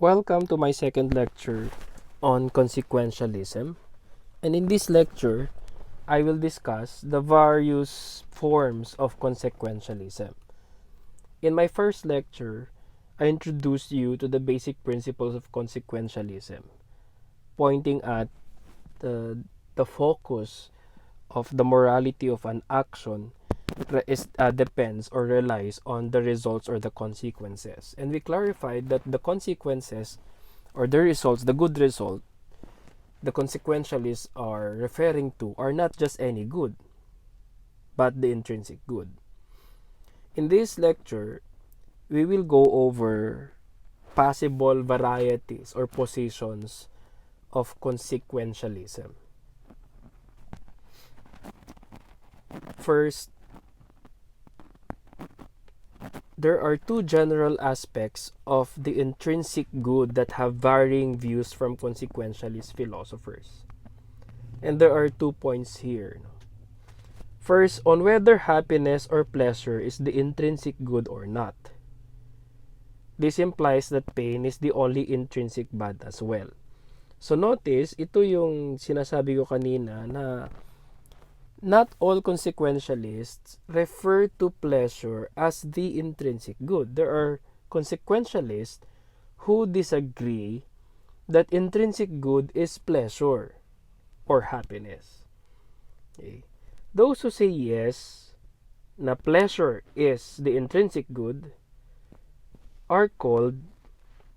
Welcome to my second lecture on consequentialism. And in this lecture, I will discuss the various forms of consequentialism. In my first lecture, I introduced you to the basic principles of consequentialism, pointing at the focus of the morality of an action depends or relies on the results or the consequences. And we clarified that the consequences or the results, the good result, the consequentialists are referring to are not just any good, but the intrinsic good. In this lecture, we will go over possible varieties or positions of consequentialism. First, there are two general aspects of the intrinsic good that have varying views from consequentialist philosophers. And there are 2 points here. First, on whether happiness or pleasure is the intrinsic good or not. This implies that pain is the only intrinsic bad as well. So notice, ito yung sinasabi ko kanina na not all consequentialists refer to pleasure as the intrinsic good. There are consequentialists who disagree that intrinsic good is pleasure or happiness. Okay. Those who say yes, na pleasure is the intrinsic good, are called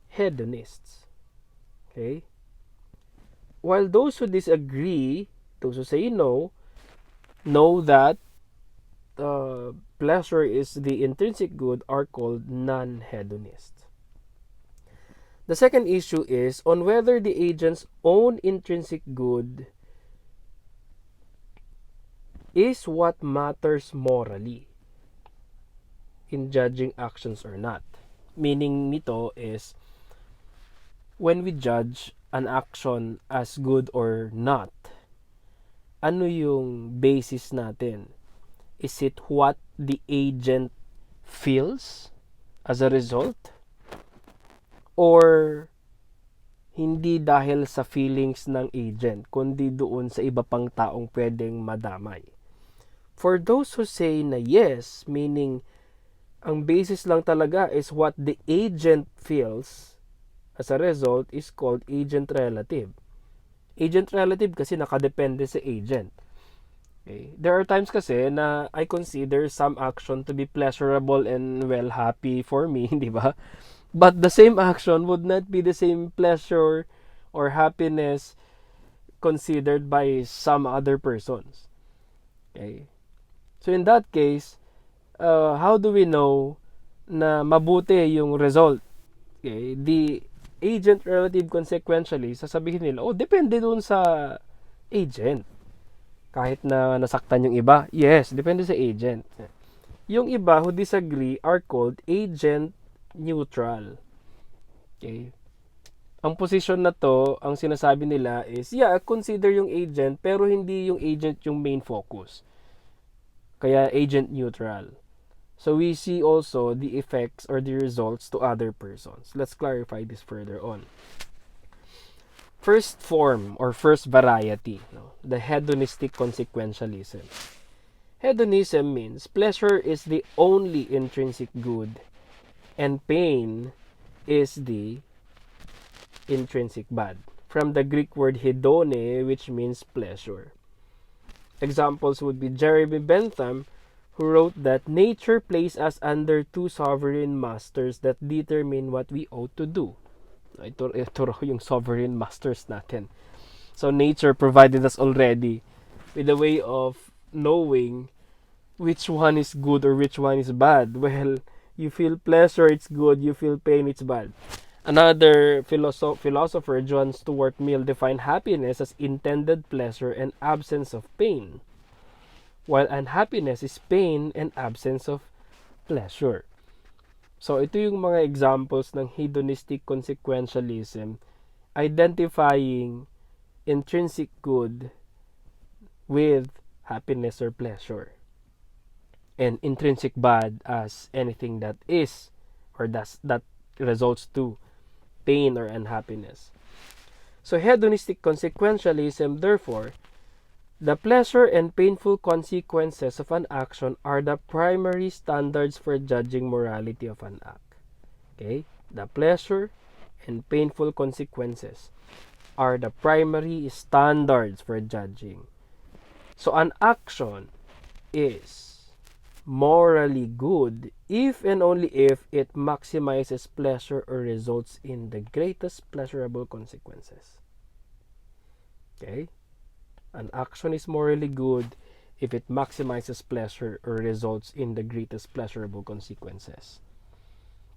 hedonists. Okay? While those who disagree, those who say no, know that pleasure is the intrinsic good, are called non-hedonists. The second issue is on whether the agent's own intrinsic good is what matters morally in judging actions or not. Meaning nito is when we judge an action as good or not, ano yung basis natin? Is it what the agent feels as a result? Or hindi dahil sa feelings ng agent, kundi doon sa iba pang taong pwedeng madamay? For those who say na yes, meaning ang basis lang talaga is what the agent feels as a result, is called agent relative. Agent relative kasi nakadepende sa agent. Okay. There are times kasi na I consider some action to be pleasurable and happy for me, di ba? But the same action would not be the same pleasure or happiness considered by some other persons. Okay. So in that case, how do we know na mabuti yung result? Okay. The agent relative consequentially, sasabihin nila, depende dun sa agent. Kahit na nasaktan yung iba, yes, depende sa agent. Yung iba who disagree are called agent neutral. Okay. Ang position na to, ang sinasabi nila is, consider yung agent, pero hindi yung agent yung main focus. Kaya agent neutral. So we see also the effects or the results to other persons. Let's clarify this further on. First form or first variety, the hedonistic consequentialism. Hedonism means pleasure is the only intrinsic good and pain is the intrinsic bad. From the Greek word hedone, which means pleasure. Examples would be Jeremy Bentham, who wrote that nature placed us under two sovereign masters that determine what we ought to do. Ito raw yung sovereign masters natin. So nature provided us already with a way of knowing which one is good or which one is bad. Well, you feel pleasure, it's good. You feel pain, it's bad. Another philosopher, John Stuart Mill, defined happiness as intended pleasure and absence of pain, while unhappiness is pain and absence of pleasure. So, ito yung mga examples ng hedonistic consequentialism, identifying intrinsic good with happiness or pleasure, and intrinsic bad as anything that is or that results to pain or unhappiness. So hedonistic consequentialism, therefore, the pleasure and painful consequences of an action are the primary standards for judging morality of an act. Okay? The pleasure and painful consequences are the primary standards for judging. So an action is morally good if and only if it maximizes pleasure or results in the greatest pleasurable consequences. Okay? An action is morally good if it maximizes pleasure or results in the greatest pleasurable consequences.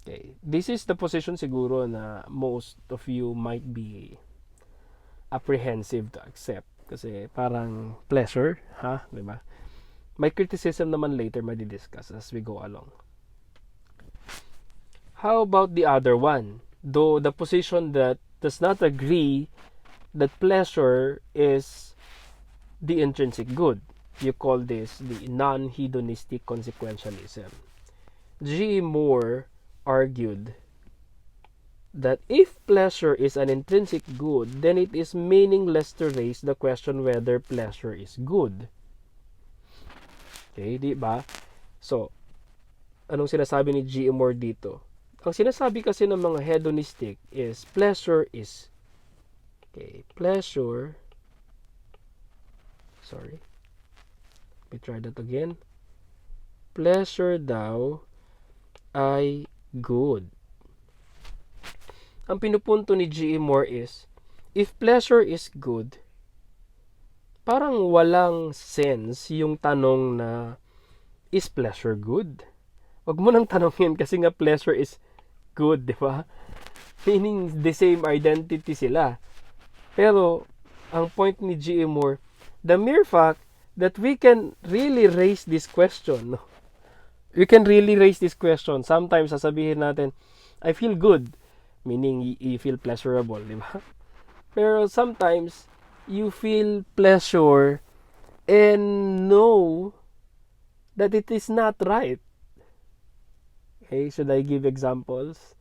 Okay. This is the position siguro na most of you might be apprehensive to accept. Kasi parang pleasure, ha? Diba? May criticism naman later madidiscuss as we go along. How about the other one? Though the position that does not agree that pleasure is the intrinsic good. You call this the non-hedonistic consequentialism. G. Moore argued that if pleasure is an intrinsic good, then it is meaningless to raise the question whether pleasure is good. Okay, di ba? So, anong sinasabi ni G. Moore dito? Ang sinasabi kasi ng mga hedonistic is pleasure is sorry. Let me try that again. Pleasure daw ay good. Ang pinupunto ni G.E. Moore is, if pleasure is good, parang walang sense yung tanong na, is pleasure good? Wag mo nang tanongin kasi nga pleasure is good, di ba? Meaning the same identity sila. Pero, ang point ni G.E. Moore, the mere fact that we can really raise this question, no? We can really raise this question. Sometimes, sasabihin natin, I feel good. Meaning, you feel pleasurable, di ba? Pero sometimes, you feel pleasure and know that it is not right. Okay, should I give examples?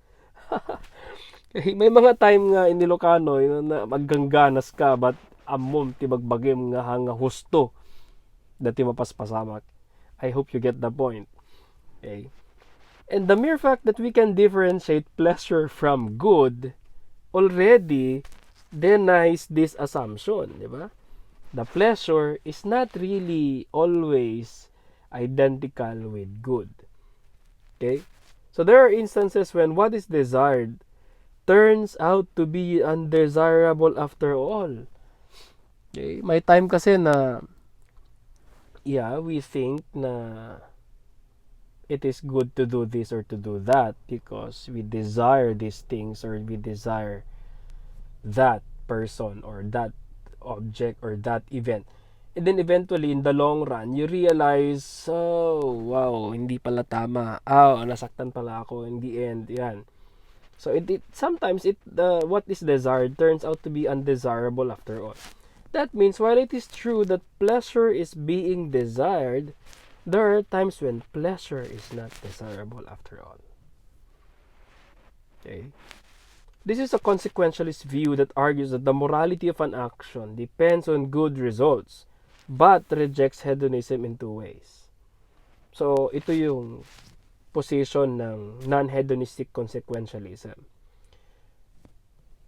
Okay, may mga time nga in Ilocano na maggangganas ka but amom tibagbagim nga hanga husto dati mapaspasamak. I hope you get the point. Okay. And the mere fact that we can differentiate pleasure from good already denies this assumption, di ba? The pleasure is not really always identical with good. Okay? So there are instances when what is desired turns out to be undesirable after all. Okay? May time kasi na we think na it is good to do this or to do that because we desire these things or we desire that person or that object or that event. And then eventually, in the long run, you realize, oh, wow, hindi pala tama. Nasaktan pala ako in the end. Yan. So, sometimes what is desired turns out to be undesirable after all. That means, while it is true that pleasure is being desired, there are times when pleasure is not desirable after all. Okay? This is a consequentialist view that argues that the morality of an action depends on good results, but rejects hedonism in two ways. So, ito yung position ng non-hedonistic consequentialism.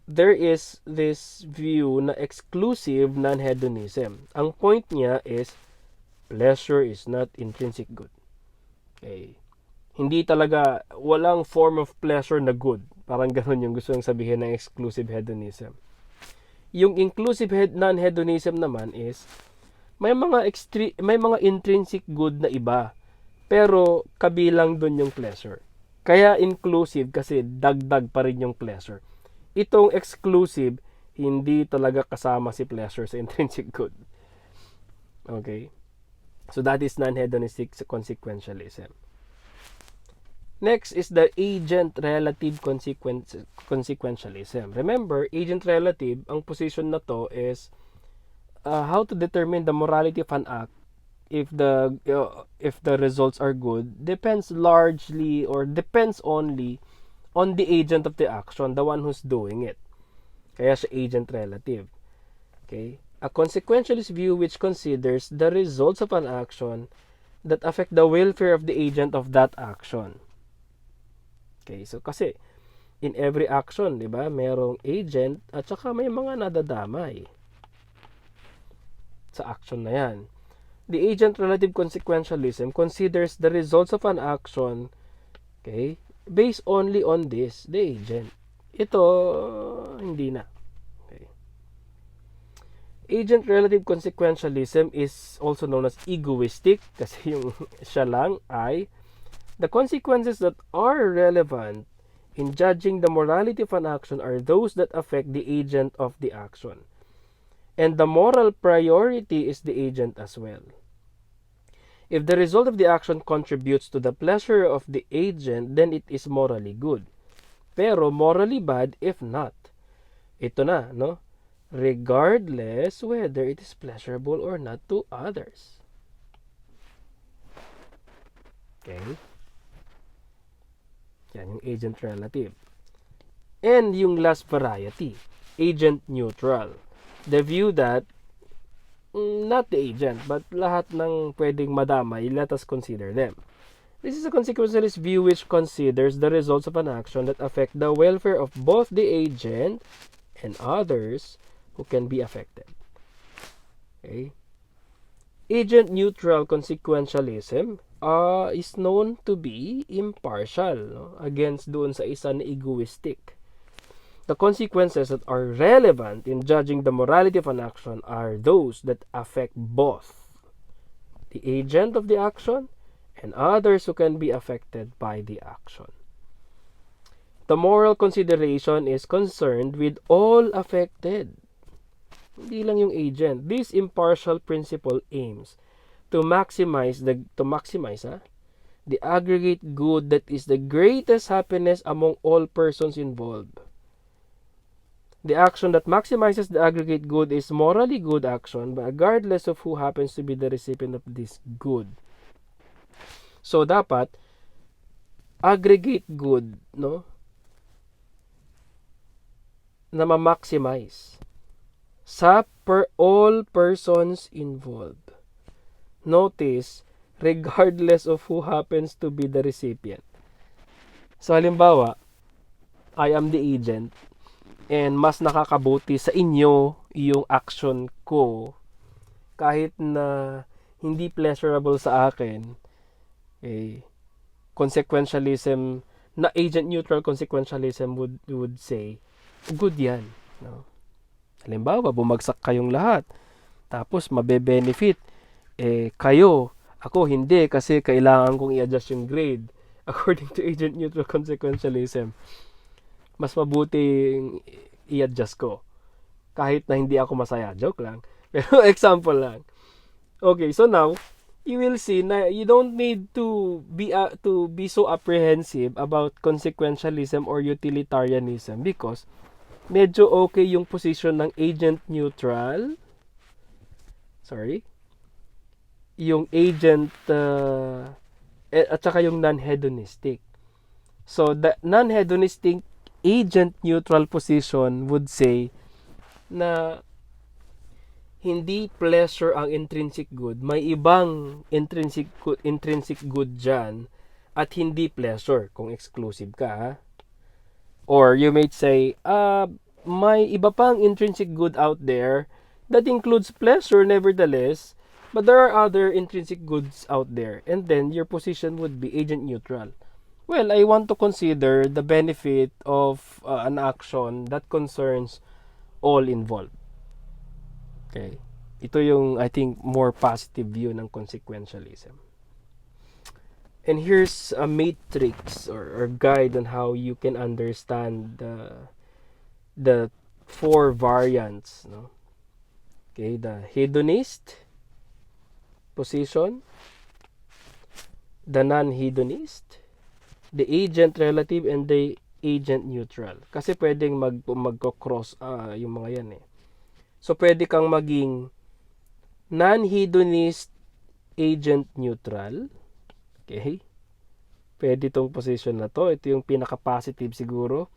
There is this view na exclusive non-hedonism. Ang point niya is, pleasure is not intrinsic good. Okay. Hindi talaga, walang form of pleasure na good. Parang ganun yung gusto nang sabihin ng exclusive hedonism. Yung inclusive non-hedonism naman is, may mga intrinsic good na iba, pero kabilang dun yung pleasure. Kaya inclusive kasi dagdag pa rin yung pleasure. Itong exclusive, hindi talaga kasama si pleasure sa intrinsic good. Okay? So that is non-hedonistic consequentialism. Next is the agent-relative consequentialism. Remember, agent-relative, ang position na to is how to determine the morality of an act if the results are good depends largely or depends only on the agent of the action, the one who's doing it. Kaya siya agent relative. Okay? A consequentialist view which considers the results of an action that affect the welfare of the agent of that action. Okay, so kasi in every action, di ba, merong agent at saka may mga nadadamay sa action na yan. The agent relative consequentialism considers the results of an action, okay, based only on this, the agent. Ito, hindi na. Okay. Agent relative consequentialism is also known as egoistic kasi yung siya lang ay the consequences that are relevant in judging the morality of an action are those that affect the agent of the action. And the moral priority is the agent as well. If the result of the action contributes to the pleasure of the agent, then it is morally good. Pero morally bad if not. Ito na, no? Regardless whether it is pleasurable or not to others. Okay? Yan yung agent relative. And yung last variety, agent neutral. The view that not the agent, but lahat ng pwedeng madamay, let us consider them. This is a consequentialist view which considers the results of an action that affect the welfare of both the agent and others who can be affected. Okay? Agent neutral consequentialism is known to be impartial, no? Against doon sa isa na egoistic. The consequences that are relevant in judging the morality of an action are those that affect both the agent of the action and others who can be affected by the action. The moral consideration is concerned with all affected. Hindi lang yung agent. This impartial principle aims to maximize the aggregate good that is the greatest happiness among all persons involved. The action that maximizes the aggregate good is morally good action, regardless of who happens to be the recipient of this good. So dapat aggregate good, no? Na ma-maximize sa all persons involved. Notice, regardless of who happens to be the recipient. So halimbawa, I am the agent and mas nakakabuti sa inyo yung action ko kahit na hindi pleasurable sa akin. Okay. Consequentialism, na agent neutral consequentialism would say, good yan. No? Halimbawa, bumagsak kayong lahat. Tapos, mabe-benefit. Kayo, ako hindi kasi kailangan kong i-adjust yung grade. According to agent neutral consequentialism, mas mabuti i-adjust ko. Kahit na hindi ako masaya. Joke lang. Pero example lang. Okay, so now, you will see na you don't need to be so apprehensive about consequentialism or utilitarianism because medyo okay yung position ng agent neutral. Yung agent at saka yung non-hedonistic. So, the non-hedonistic agent neutral position would say na hindi pleasure ang intrinsic good. May ibang intrinsic good dyan at hindi pleasure kung exclusive ka. Ha? Or you may say, may iba pang intrinsic good out there that includes pleasure nevertheless, but there are other intrinsic goods out there. And then your position would be agent neutral. Well, I want to consider the benefit of an action that concerns all involved. Okay. Ito yung, I think, more positive view ng consequentialism. And here's a matrix or guide on how you can understand the four variants. No? Okay, the hedonist position, the non-hedonist, the agent relative, and the agent neutral. Kasi pwedeng magko-cross yung mga yan eh. So, pwede kang maging non-hedonist agent neutral. Okay? Pwede itong position na to. Ito yung pinaka-positive siguro.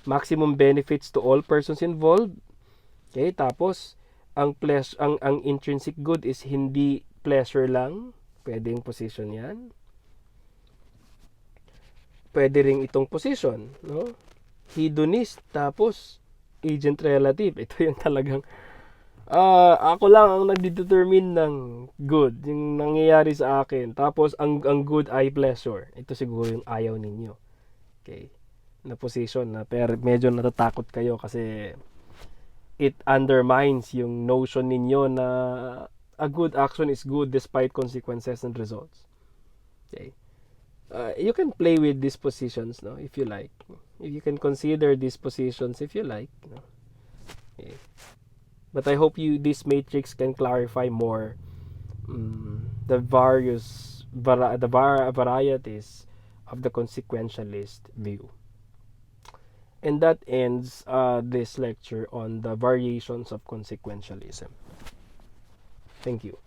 Maximum benefits to all persons involved. Okay, tapos ang intrinsic good is hindi pleasure lang. Pwede yung position 'yan. Pwede ring itong position, no? Hedonist tapos agent relative. Ito yung talagang ako lang ang nagdedetermine ng good, yung nangyayari sa akin. Tapos ang good ay pleasure. Ito siguro yung ayaw ninyo. Okay. Na position na pero medyo natatakot kayo kasi it undermines yung notion ninyo na a good action is good despite consequences and results. Okay. You can play with these positions, no, if you like. You can consider these positions if you like, no? Okay. But I hope this matrix can clarify more the varieties of the consequentialist view. And that ends this lecture on the variations of consequentialism. Thank you.